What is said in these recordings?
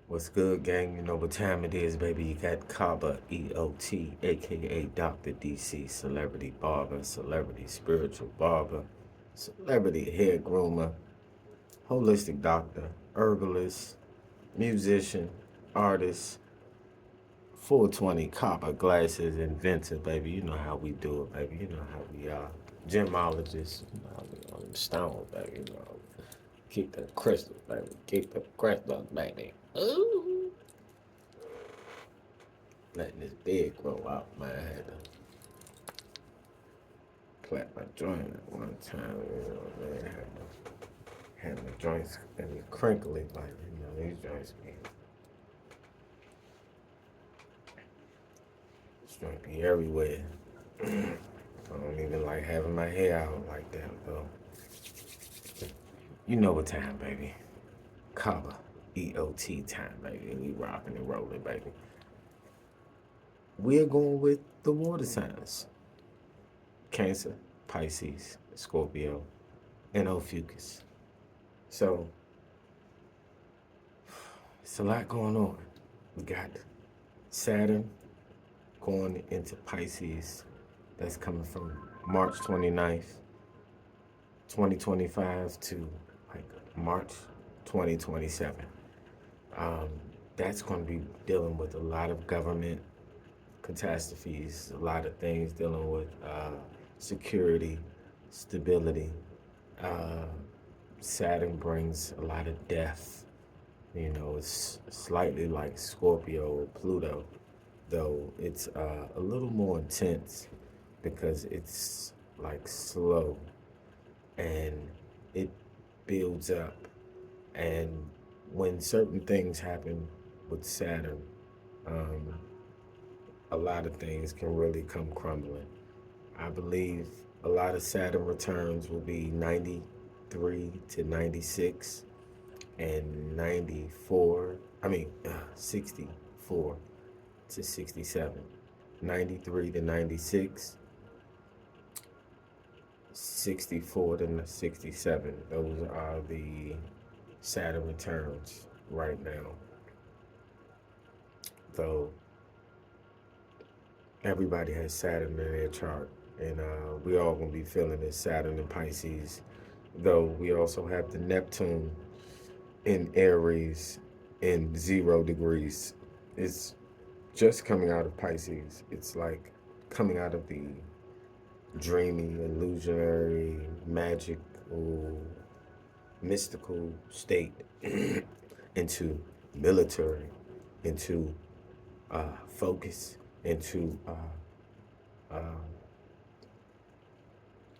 What's good, gang? You know what time it is, baby. You got Kaba, EOT, aka Dr. DC, celebrity barber, celebrity spiritual barber, celebrity hair groomer, holistic doctor, herbalist, musician, artist, 420 Kaba glasses, inventor, baby. You know how we do it, baby. You know how we are. Gemologist, you know how we on the stone, baby. You know, keep the crystals, baby. Keep the crystals, baby. Ooh. Letting this beard grow out, man. I had to clap my joint at one time, you know, man. Had my joints and be crinkly, like, you know, these joints be, this joint be everywhere. I don't even like having my hair out like that, though. You know what time, baby. Kaba, EOT time, baby. We rocking and rolling, baby. We're going with the water signs. Cancer, Pisces, Scorpio, and ophiuchus. So, it's a lot going on. We got Saturn going into Pisces. That's coming from March 29th, 2025 to like March 2027. That's going to be dealing with a lot of government catastrophes, a lot of things dealing with security, stability. Uh, Saturn brings a lot of death. You know, it's slightly like Scorpio or Pluto, though it's a little more intense because it's like slow and it builds up. And when certain things happen with Saturn, um, a lot of things can really come crumbling. I believe a lot of Saturn returns will be 93 to 96 and 64 to 67. 93 to 96, 64 to 67. Those are the Saturn returns right now. Though everybody has Saturn in their chart, and we all gonna be feeling this Saturn in Pisces. Though we also have the Neptune in Aries in 0 degrees. It's just coming out of Pisces. It's like coming out of the dreamy, illusionary, magical, mystical state into military, into focus, into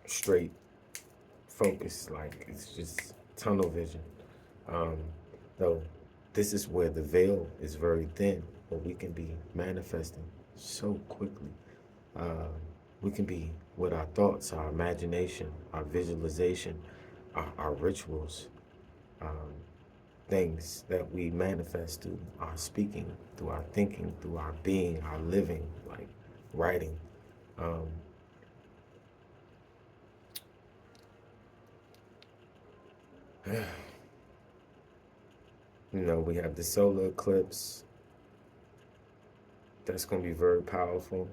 straight focus. Like it's just tunnel vision. Um, though this is where the veil is very thin, but we can be manifesting so quickly. We can be with our thoughts, our imagination, our visualization, our rituals, um, things that we manifest through our speaking, through our thinking, through our being, our living, like writing. Um, you know, we have the solar eclipse. That's going to be very powerful.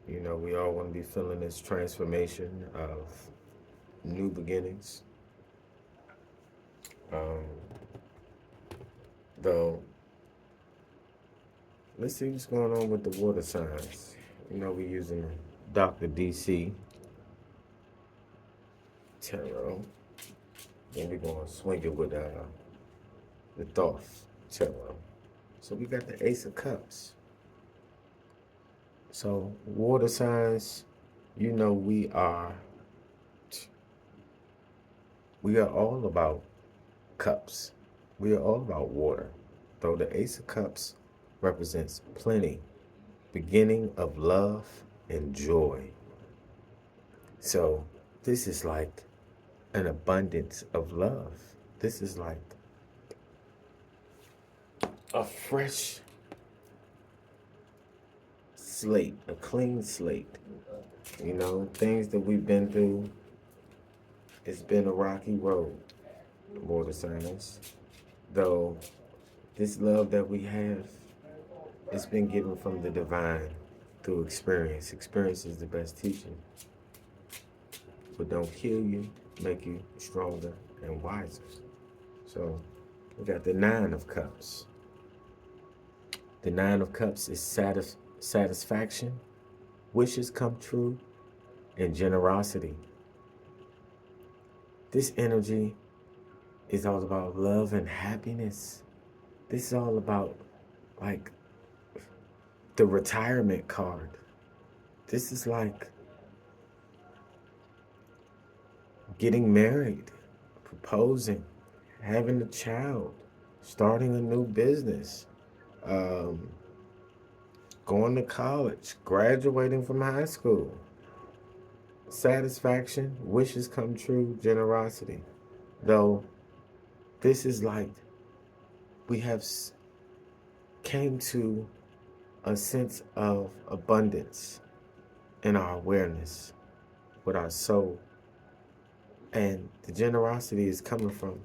You know, we all want to be feeling this transformation of new beginnings. Um, though, let's see what's going on with the water signs. You know, we're using Dr. DC Tarot. And we're going to swing it with the Thoth Tarot. So we got the Ace of Cups. So water signs, you know, we are all about cups. We are all about water. Though the Ace of Cups represents plenty, beginning of love and joy. So this is like an abundance of love. This is like a fresh slate, a clean slate. You know, things that we've been through, it's been a rocky road, water signs. Though This love that we have, it's been given from the divine through experience. Experience is the best teacher, but don't kill you, make you stronger and wiser. So we got the Nine of Cups. The Nine of Cups is satisfaction, wishes come true, and generosity. This energy is all about love and happiness. This is all about, like, the retirement card. This is like getting married, proposing, having a child, starting a new business, um, going to college, graduating from high school. Satisfaction, wishes come true, generosity. Though this is like we have came to a sense of abundance in our awareness with our soul. And the generosity is coming from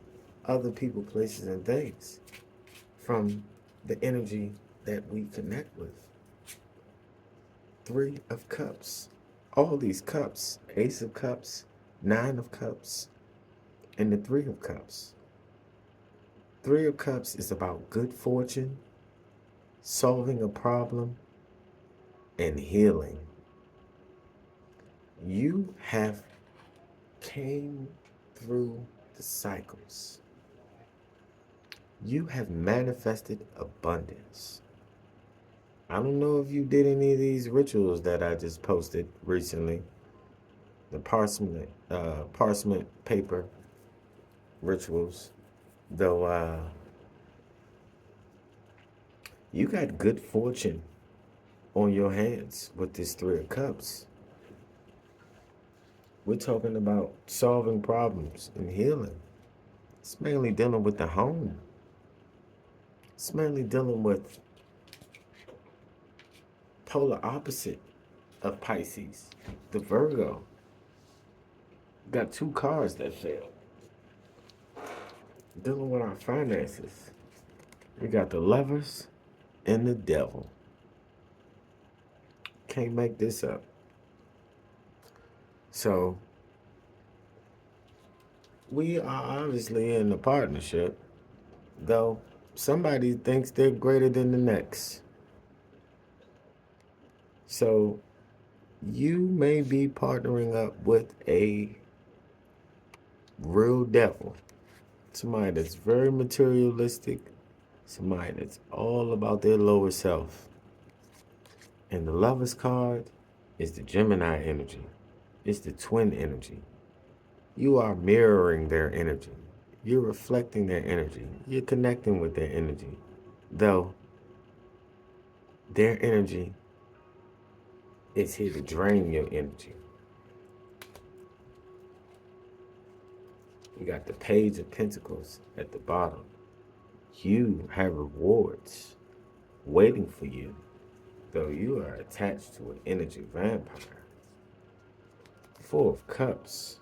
other people, places, and things, from the energy that we connect with. Three of Cups. All these cups, Ace of Cups, Nine of Cups, and the Three of Cups. Three of Cups is about good fortune, solving a problem, and healing. You have came through the cycles. You have manifested abundance. I don't know if you did any of these rituals that I just posted recently. The parchment paper rituals. Though you got good fortune on your hands with this Three of Cups. We're talking about solving problems and healing. It's mainly dealing with the home. It's mainly dealing with polar opposite of Pisces, the Virgo. Got two cards that fail. Dealing with our finances. We got the Lovers and the Devil. Can't make this up. So we are obviously in a partnership, though somebody thinks they're greater than the next. So you may be partnering up with a real devil, somebody that's very materialistic, somebody that's all about their lower self. And the Lovers card is the Gemini energy. It's the twin energy. You are mirroring their energy. You're reflecting their energy. You're connecting with their energy. Though their energy is here to drain your energy. You got the Page of Pentacles at the bottom. You have rewards waiting for you, though you are attached to an energy vampire. Four of Cups.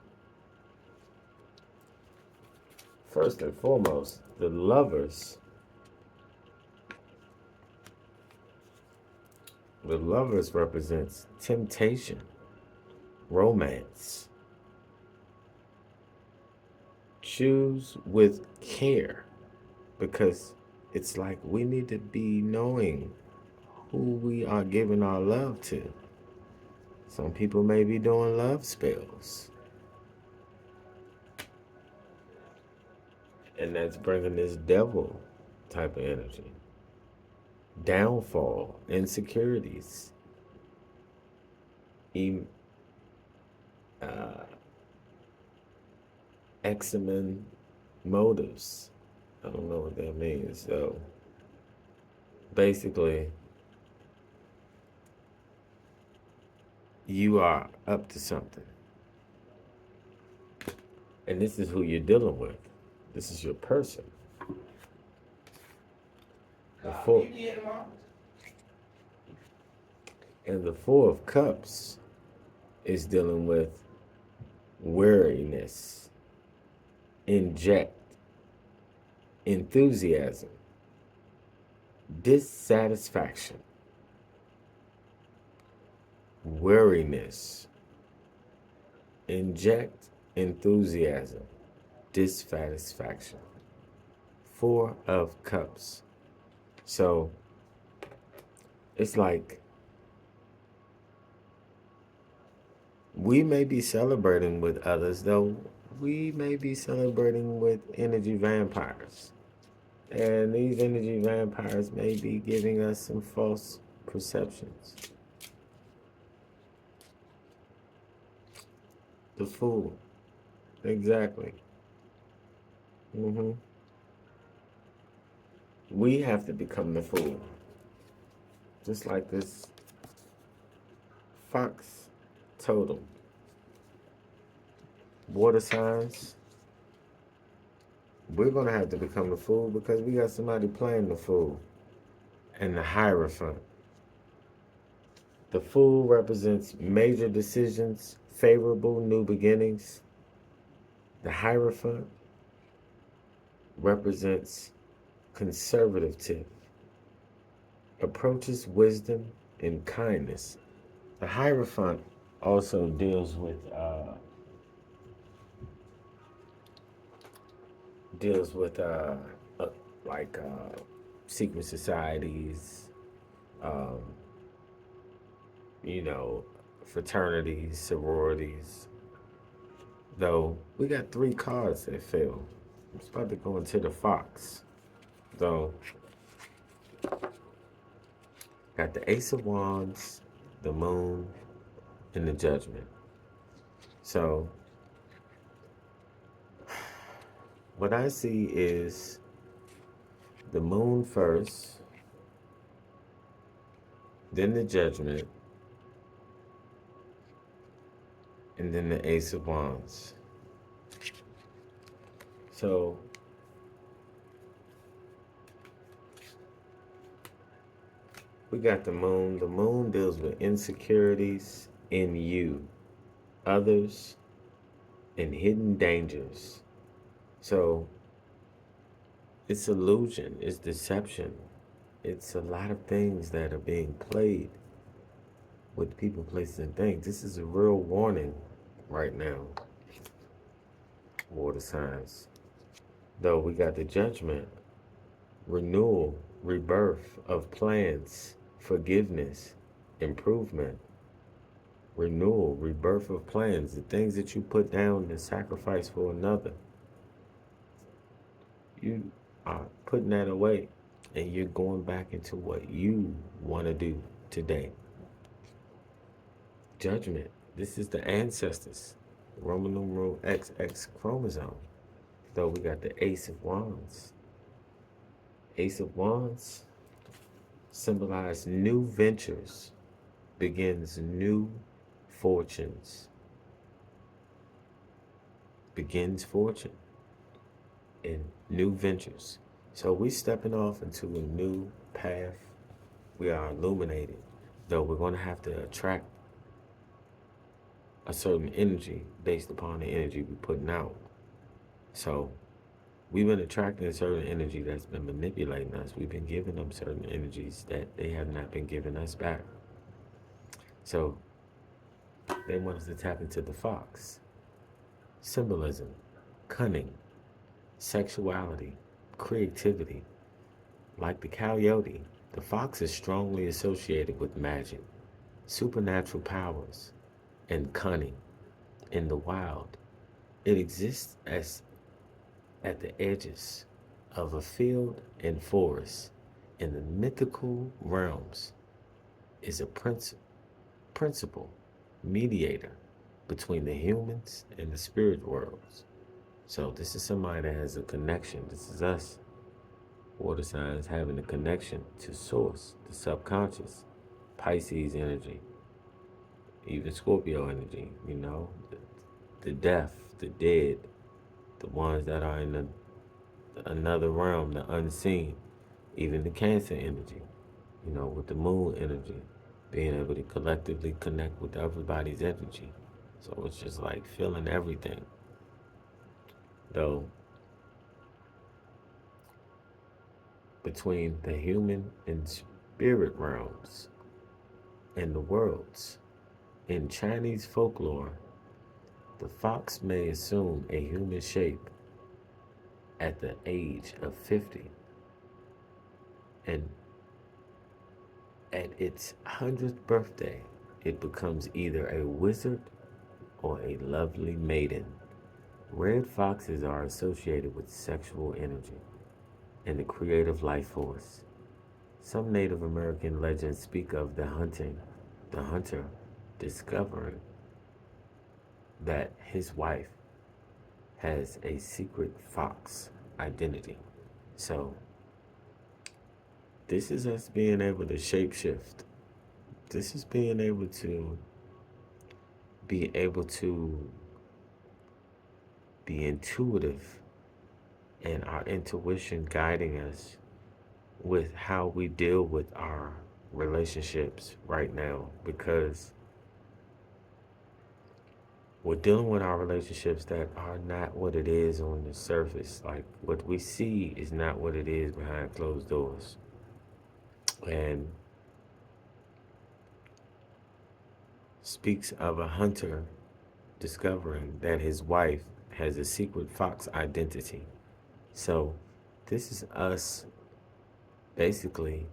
First and foremost, the Lovers. The Lovers represents temptation, romance. Choose with care, because it's like we need to be knowing who we are giving our love to. Some people may be doing love spells. And that's bringing this devil type of energy. Downfall, insecurities, examen motives. I don't know what that means. So basically, you are up to something. And this is who you're dealing with. This is your person. And the Four of Cups is dealing with weariness, inject, enthusiasm, dissatisfaction, weariness, inject enthusiasm, dissatisfaction. Four of Cups. So it's like we may be celebrating with others, though we may be celebrating with energy vampires. And these energy vampires may be giving us some false perceptions. The Fool. Exactly. hmm We have to become the fool. Just like this fox totem. Water signs. We're going to have to become the fool because we got somebody playing the fool. And the Hierophant. The Fool represents major decisions, favorable new beginnings. The Hierophant represents conservative, approaches wisdom and kindness. The Hierophant also deals with uh, like secret societies, um, you know, fraternities, sororities. Though we got three cards that fell. I'm about to go into the Fox. Though got the Ace of Wands, the Moon, and the Judgment. So what I see is the Moon first, then the Judgment, and then the Ace of Wands. So we got the Moon. The Moon deals with insecurities in you, others, and hidden dangers. So it's illusion, it's deception, it's a lot of things that are being played with people, places, and things. This is a real warning right now, water signs. Though we got the Judgment, renewal, rebirth of plans, forgiveness, improvement, renewal, rebirth of plans, the things that you put down to sacrifice for another. You are putting that away and you're going back into what you want to do today. Judgment. This is the ancestors. Roman numeral XX chromosome. Though we got the Ace of Wands. Ace of Wands symbolize new ventures, begins new fortunes, begins fortune in new ventures. So we stepping off into a new path. We are illuminated, though we're going to have to attract a certain energy based upon the energy we're putting out. So we've been attracting a certain energy that's been manipulating us. We've been giving them certain energies that they have not been giving us back. So they want us to tap into the fox. Symbolism, cunning, sexuality, creativity. Like the coyote, the fox is strongly associated with magic, supernatural powers, and cunning in the wild. It exists as at the edges of a field and forest in the mythical realms is a principal mediator between the humans and the spirit worlds. So this is somebody that has a connection. This is us, water signs, having a connection to source, the subconscious, Pisces energy, even Scorpio energy, the deaf, the dead, the ones that are in another realm, the unseen, even the Cancer energy, with the moon energy, being able to collectively connect with everybody's energy. So it's just like feeling everything. Though between the human and spirit realms and the worlds. In Chinese folklore, the fox may assume a human shape at the age of 50, and at its 100th birthday, it becomes either a wizard or a lovely maiden. Red foxes are associated with sexual energy and the creative life force. Some Native American legends speak of the hunter discovering that his wife has a secret fox identity. So, this is us being able to shapeshift. This is be able to be intuitive, and our intuition guiding us with how we deal with our relationships right now, because we're dealing with our relationships that are not what it is on the surface. Like, what we see is not what it is behind closed doors. And speaks of a hunter discovering that his wife has a secret fox identity. So this is us basically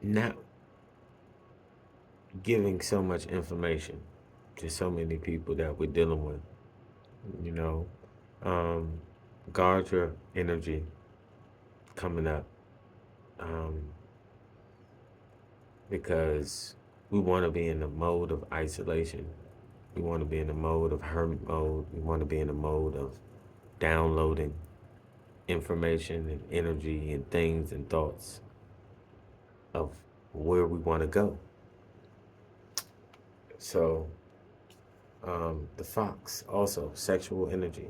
not giving so much information to so many people that we're dealing with. You know, guard your energy coming up, because we want to be in the mode of isolation. We want to be in the mode of hermit mode. We want to be in the mode of downloading information and energy and things and thoughts of where we want to go. So, the fox, also sexual energy.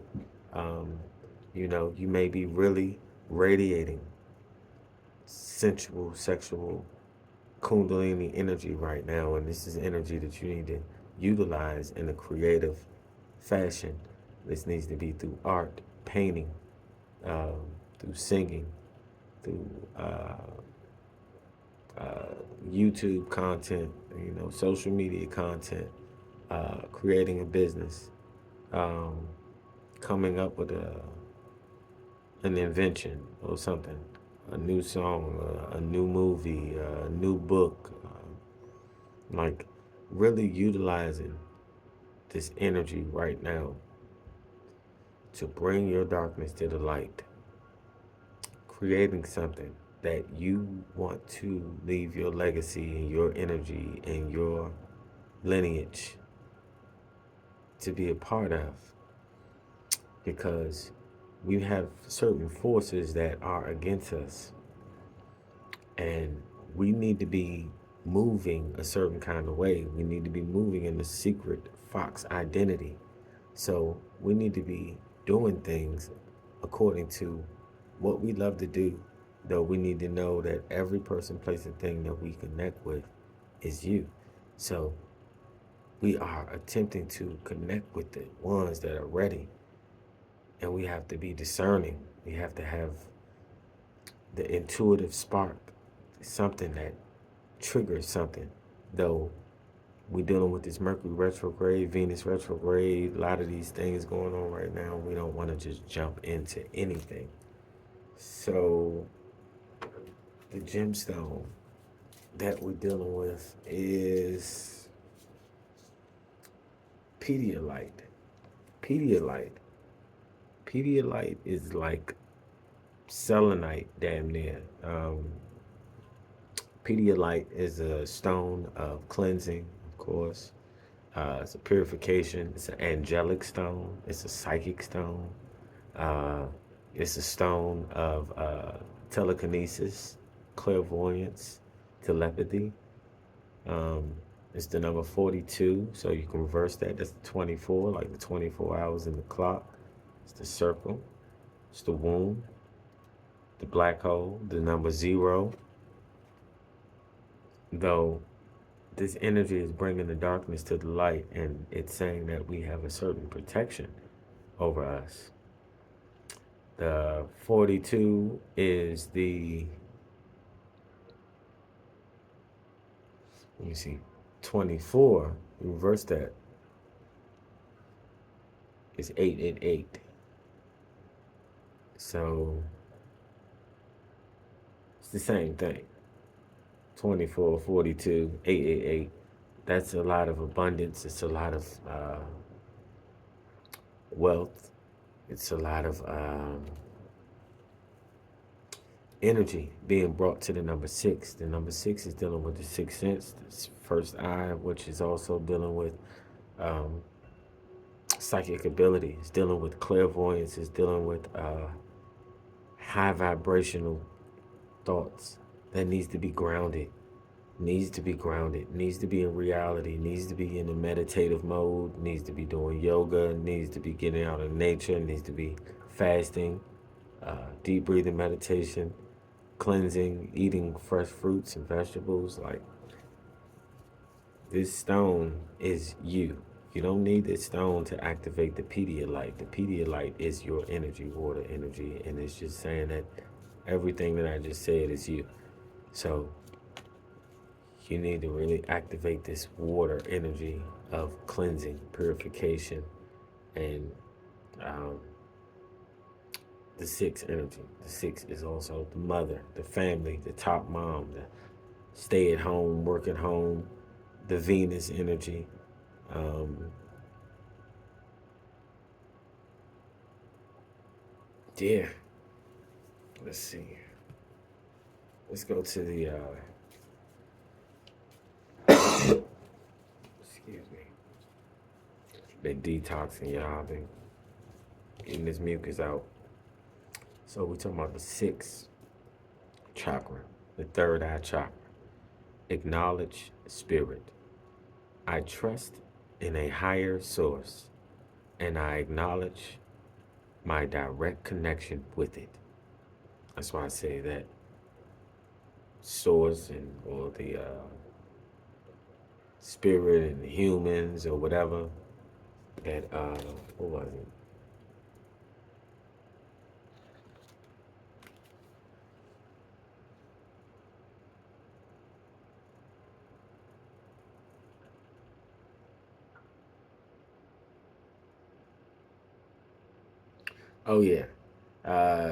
You may be really radiating sensual, sexual, kundalini energy right now, and this is energy that you need to utilize in a creative fashion. This needs to be through art, painting, through singing, through YouTube content, social media content, creating a business, coming up with an invention or something, a new song, a new movie, a new book, like really utilizing this energy right now to bring your darkness to the light, creating something that you want to leave your legacy and your energy and your lineage to be a part of, because we have certain forces that are against us, and we need to be moving a certain kind of way. We need to be moving in the secret fox identity. So we need to be doing things according to what we love to do, though we need to know that every person, place, and thing that we connect with is you. So we are attempting to connect with the ones that are ready, and we have to be discerning. We have to have the intuitive spark, something that triggers something. Though we're dealing with this Mercury retrograde, Venus retrograde, a lot of these things going on right now, we don't want to just jump into anything. So the gemstone that we're dealing with is Pedialyte. Pedialyte. Pedialyte is like selenite, damn near. Pedialyte is a stone of cleansing, of course. It's a purification. It's an angelic stone. It's a psychic stone. It's a stone of telekinesis, clairvoyance, telepathy. It's the number 42, so you can reverse that. That's the 24, like the 24 hours in the clock. It's the circle. It's the womb, the black hole, the number 0. Though this energy is bringing the darkness to the light, and it's saying that we have a certain protection over us. The 42 is let me see, 24, reverse that, is 888. So it's the same thing. 24, 42, 888. That's a lot of abundance. It's a lot of wealth. It's a lot of energy being brought to the number 6. The number 6 is dealing with the sixth sense, the first eye, which is also dealing with psychic ability. It's dealing with clairvoyance. It's dealing with high vibrational thoughts that needs to be grounded. Needs to be grounded, needs to be in reality, needs to be in a meditative mode, needs to be doing yoga, needs to be getting out in nature, needs to be fasting, deep breathing meditation, cleansing, eating fresh fruits and vegetables. Like, this stone is you. You don't need this stone to activate the Pedialyte. The Pedialyte is your energy, water energy, and it's just saying that everything that I just said is you. So you need to really activate this water energy of cleansing, purification, and the 6 energy. The 6 is also the mother, the family, the top mom, the stay at home, work at home, the Venus energy. Yeah, let's see. Let's go to the, excuse me. Been detoxing, y'all. Been getting this mucus out. So we're talking about the 6th chakra, the third eye chakra. Acknowledge spirit. I trust in a higher source, and I acknowledge my direct connection with it. That's why I say that source and or the spirit and the humans or whatever. That what was it? Oh yeah,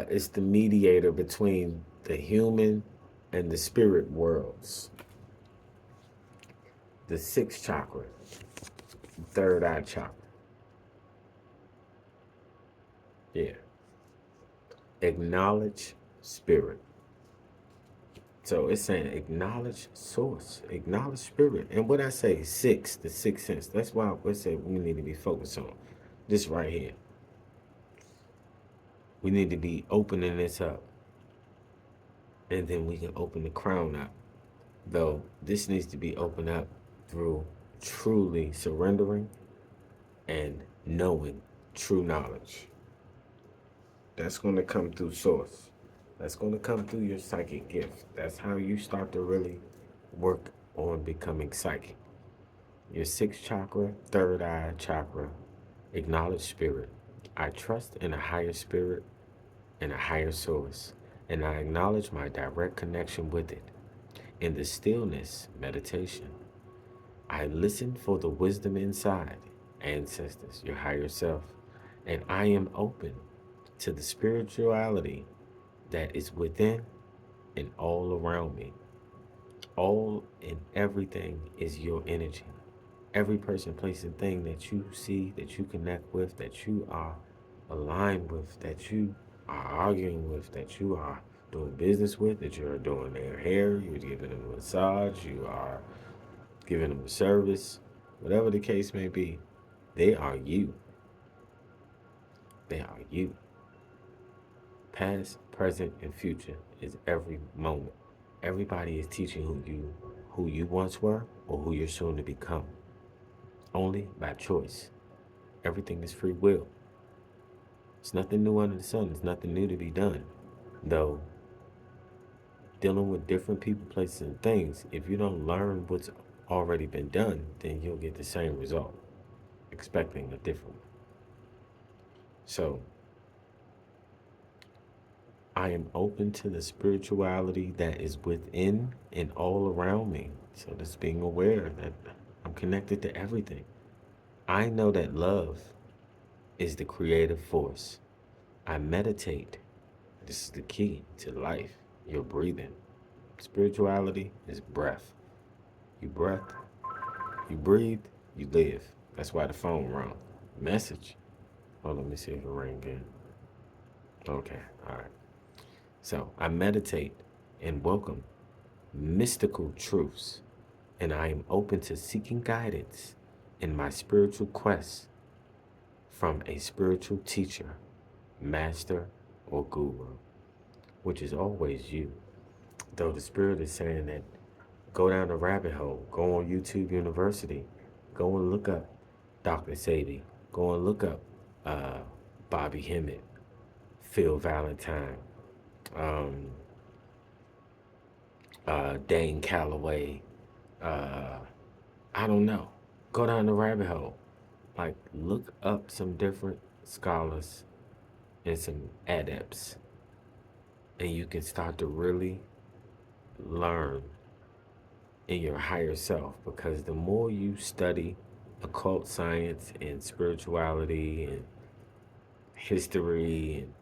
it's the mediator between the human and the spirit worlds. The 6th chakra, third eye chakra. Yeah. Acknowledge spirit. So it's saying acknowledge source, acknowledge spirit. And what I say, 6, the 6th sense. That's why I say we need to be focused on this right here. We need to be opening this up. And then we can open the crown up. Though this needs to be opened up through truly surrendering and knowing true knowledge. That's going to come through source. That's going to come through your psychic gift. That's how you start to really work on becoming psychic. Your 6th chakra, third eye chakra, acknowledge spirit. I trust in a higher spirit and a higher source, and I acknowledge my direct connection with it. In the stillness, meditation, I listen for the wisdom inside, ancestors, your higher self, and I am open to the spirituality that is within and all around me. All and everything is your energy. Every person, place, and thing that you see, that you connect with, that you are aligned with, that you are arguing with, that you are doing business with, that you're doing their hair, you're giving them a massage, you are giving them a service, whatever the case may be, they are you. They are you. Past, present, and future is every moment. Everybody is teaching who you once were or who you're soon to become. Only by choice. Everything is free will. It's nothing new under the sun. There's nothing new to be done. Though, dealing with different people, places, and things, if you don't learn what's already been done, then you'll get the same result, expecting a different one. So, I am open to the spirituality that is within and all around me. So just being aware that I'm connected to everything. I know that love is the creative force. I meditate. This is the key to life. Your breathing. Spirituality is breath. You breath, you breathe, you live. That's why the phone rung. Message. Oh, let me see if it rang again. Okay, all right. So I meditate and welcome mystical truths, and I am open to seeking guidance in my spiritual quest from a spiritual teacher, master, or guru, which is always you. Though the spirit is saying that go down the rabbit hole, go on YouTube University, go and look up Dr. Sadie, go and look up uh, Bobby Hemmett, Phil Valentine, um, Dane Calloway, uh, I don't know. Go down the rabbit hole. Like, look up some different scholars and some adepts, and you can start to really learn in your higher self, because the more you study occult science and spirituality and history and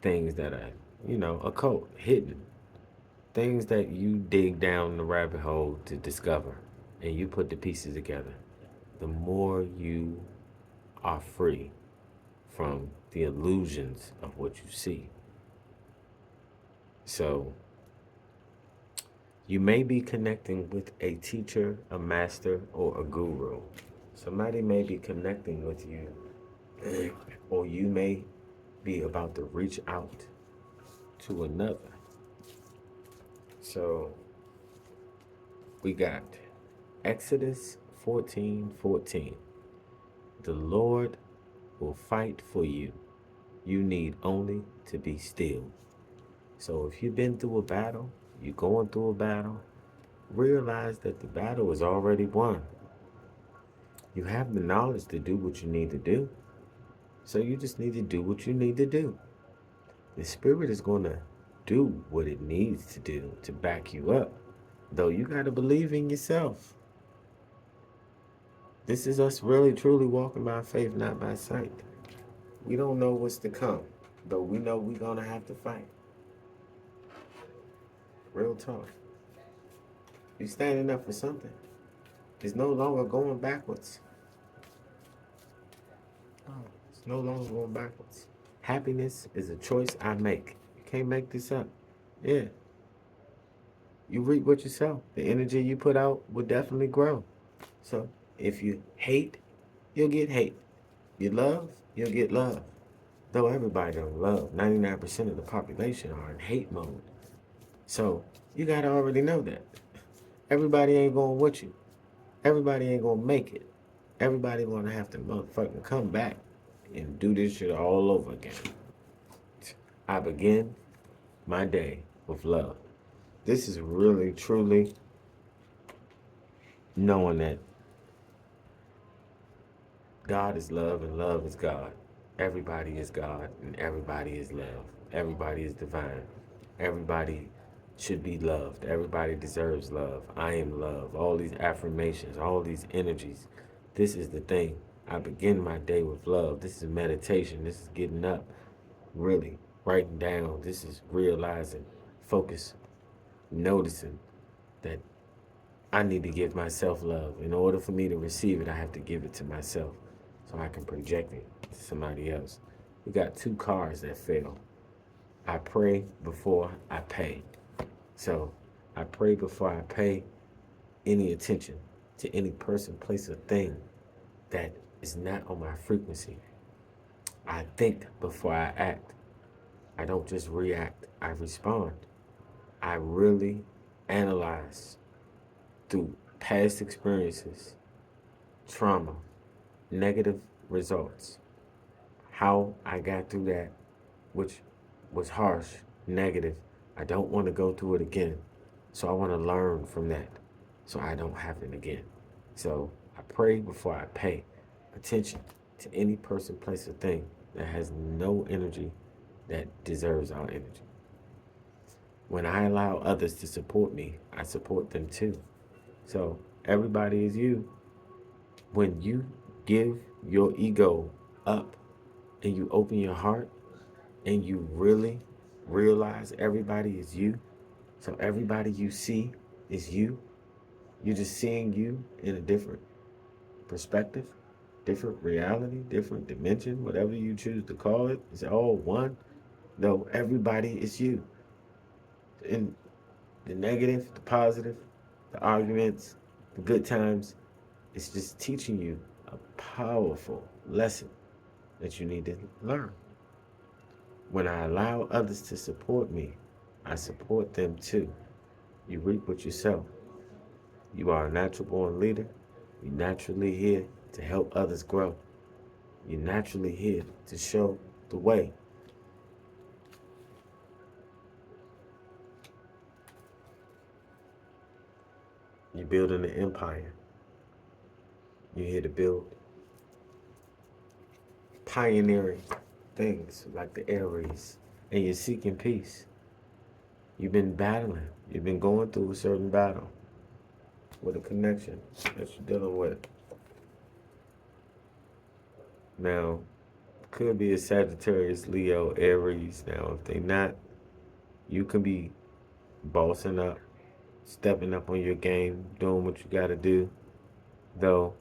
things that are, occult, hidden, things that you dig down the rabbit hole to discover, and you put the pieces together, the more you are free from the illusions of what you see. So you may be connecting with a teacher, a master, or a guru. Somebody may be connecting with you, or you may be about to reach out to another. So we got Exodus 14:14. The Lord will fight for you. You need only to be still. So if you've been through a battle, you're going through a battle, realize that the battle is already won. You have the knowledge to do what you need to do. So you just need to do what you need to do. The spirit is going to do what it needs to do to back you up. Though you got to believe in yourself. This is us really truly walking by faith, not by sight. We don't know what's to come, though we know we're going to have to fight. Real talk. You're standing up for something. It's no longer going backwards. It's no longer going backwards. Happiness is a choice I make. You can't make this up. Yeah. You reap what you sow. The energy you put out will definitely grow. So if you hate, you'll get hate. You love, you'll get love. Though everybody don't love, 99% of the population are in hate mode. So you gotta already know that. Everybody ain't going with you. Everybody ain't gonna make it. Everybody gonna have to motherfucking come back and do this shit all over again. I begin my day with love. This is really, truly knowing that God is love and love is God. Everybody is God and everybody is love. Everybody is divine. Everybody should be loved. Everybody deserves love. I am love. All these affirmations, all these energies. This is the thing. I begin my day with love. This is meditation. This is getting up, really writing down. This is realizing, focus, noticing that I need to give myself love. In order for me to receive it, I have to give it to myself so I can project it to somebody else. We got two cars that fail. I pray before I pay. So I pray before I pay any attention to any person, place, or thing that is not on my frequency. I think before I act. I don't just react, I respond. I really analyze through past experiences, trauma, negative results, how I got through that, which was harsh, negative. I don't want to go through it again. So I want to learn from that so I don't have it again. So I pray before I pay attention to any person, place, or thing that has no energy that deserves our energy. When I allow others to support me, I support them too. So everybody is you. When you give your ego up and you open your heart and you really realize everybody is you, so everybody you see is you, you're just seeing you in a different perspective, different reality, different dimension, whatever you choose to call it. It's all one. No, everybody is you. And the negative, the positive, the arguments, the good times, it's just teaching you a powerful lesson that you need to learn. When I allow others to support me, I support them too. You reap what you sow. You are a natural born leader. You're naturally here to help others grow. You're naturally here to show the way. You're building an empire. You're here to build pioneering things like the Aries, and you're seeking peace. You've been battling. You've been going through a certain battle with a connection that you're dealing with. Now, could be a Sagittarius, Leo, Aries. Now, if they're not, you can be bossing up, stepping up on your game, doing what you got to do. Though,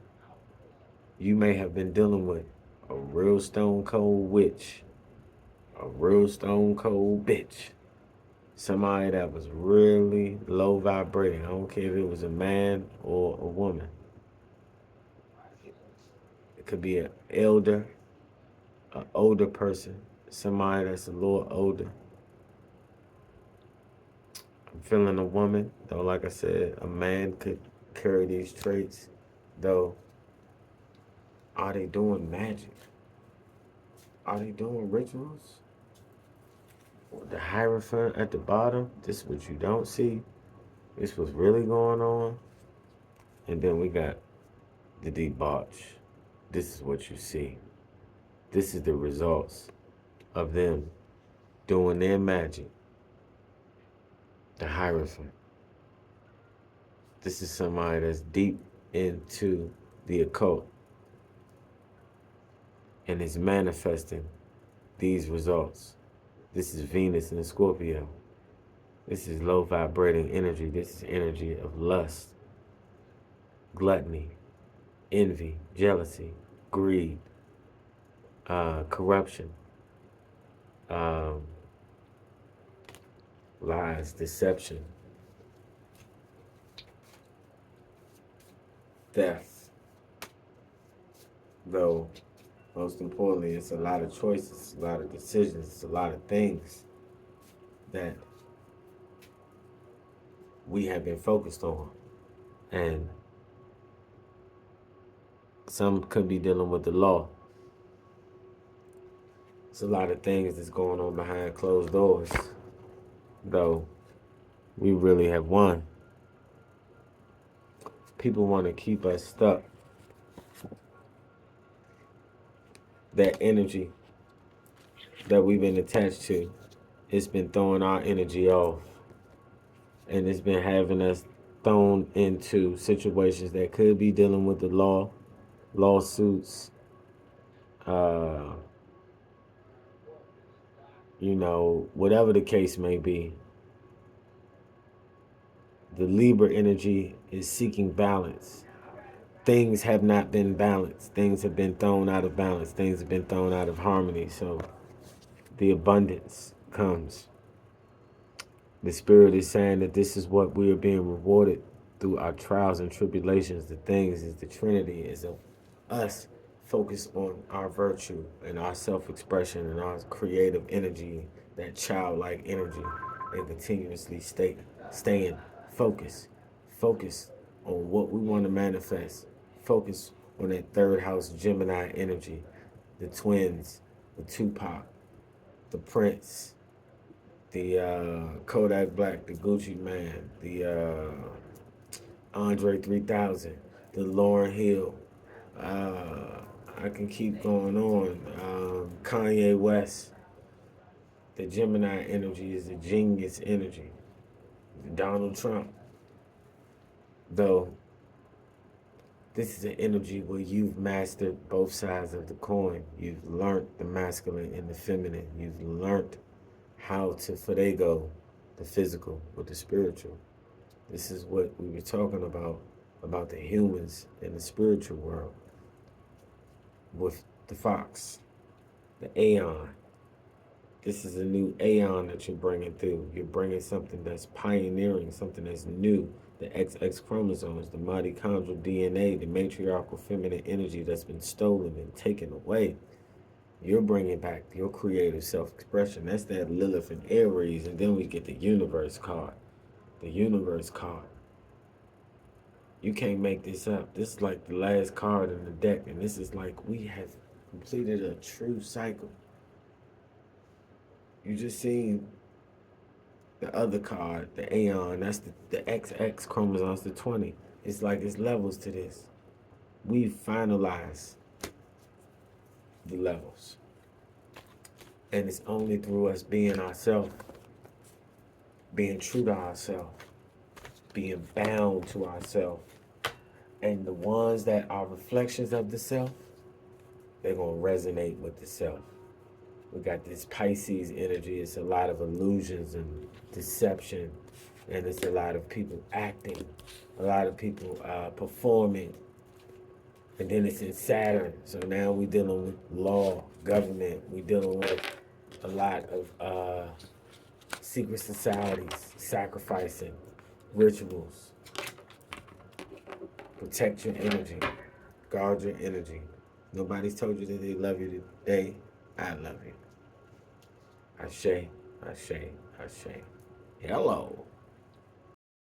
you may have been dealing with a real stone cold witch, a real stone cold bitch, somebody that was really low vibrating. I don't care if it was a man or a woman. It could be an elder, an older person, somebody that's a little older. I'm feeling a woman, though, like I said, a man could carry these traits, though. Are they doing magic? Are they doing rituals? The Hierophant at the bottom, this is what you don't see. This was really going on. And then we got the debauch. This is what you see. This is the results of them doing their magic. The Hierophant. This is somebody that's deep into the occult and is manifesting these results. This is Venus in the Scorpio. This is low vibrating energy. This is energy of lust, gluttony, envy, jealousy, greed, corruption, lies, deception, theft. Though, most importantly, it's a lot of choices, a lot of decisions, it's a lot of things that we have been focused on. And some could be dealing with the law. It's a lot of things that's going on behind closed doors, though we really have won. People want to keep us stuck. That energy that we've been attached to, it's been throwing our energy off. And it's been having us thrown into situations that could be dealing with the law, lawsuits, whatever the case may be. The Libra energy is seeking balance. Things have not been balanced. Things have been thrown out of balance. Things have been thrown out of harmony. So the abundance comes. The Spirit is saying that this is what we are being rewarded through our trials and tribulations. The things is the Trinity is of us focus on our virtue and our self-expression and our creative energy, that childlike energy, and continuously staying focused. Focus on what we want to manifest. Focus on that third house Gemini energy, the twins, the Tupac, the Prince, the Kodak Black, the Gucci Man, the Andre 3000, the Lauryn Hill. I can keep going on. Kanye West. The Gemini energy is a genius energy. Donald Trump. Though this is an energy where you've mastered both sides of the coin. You've learned the masculine and the feminine. You've learned how to fuego the physical with the spiritual. This is what we were talking about the humans in the spiritual world with the fox, the aeon. This is a new aeon that you're bringing through. You're bringing something that's pioneering, something that's new. The XX chromosomes, the mitochondrial DNA, the matriarchal feminine energy that's been stolen and taken away. You're bringing back your creative self-expression. That's that Lilith and Aries. And then we get the universe card. The universe card. You can't make this up. This is like the last card in the deck. And this is like we have completed a true cycle. You just seen the other card, the Aeon. That's the XX chromosomes, the 20. It's like it's levels to this. We've finalized the levels. And it's only through us being ourselves, being true to ourselves, being bound to ourselves. And the ones that are reflections of the self, they're going to resonate with the self. We got this Pisces energy. It's a lot of illusions and deception. And it's a lot of people acting, a lot of people performing. And then it's in Saturn. So now we're dealing with law, government. We're dealing with a lot of secret societies, sacrificing, rituals. Protect your energy. Guard your energy. Nobody's told you that they love you today. I love you. Ashe, ashe, ashe. Hello.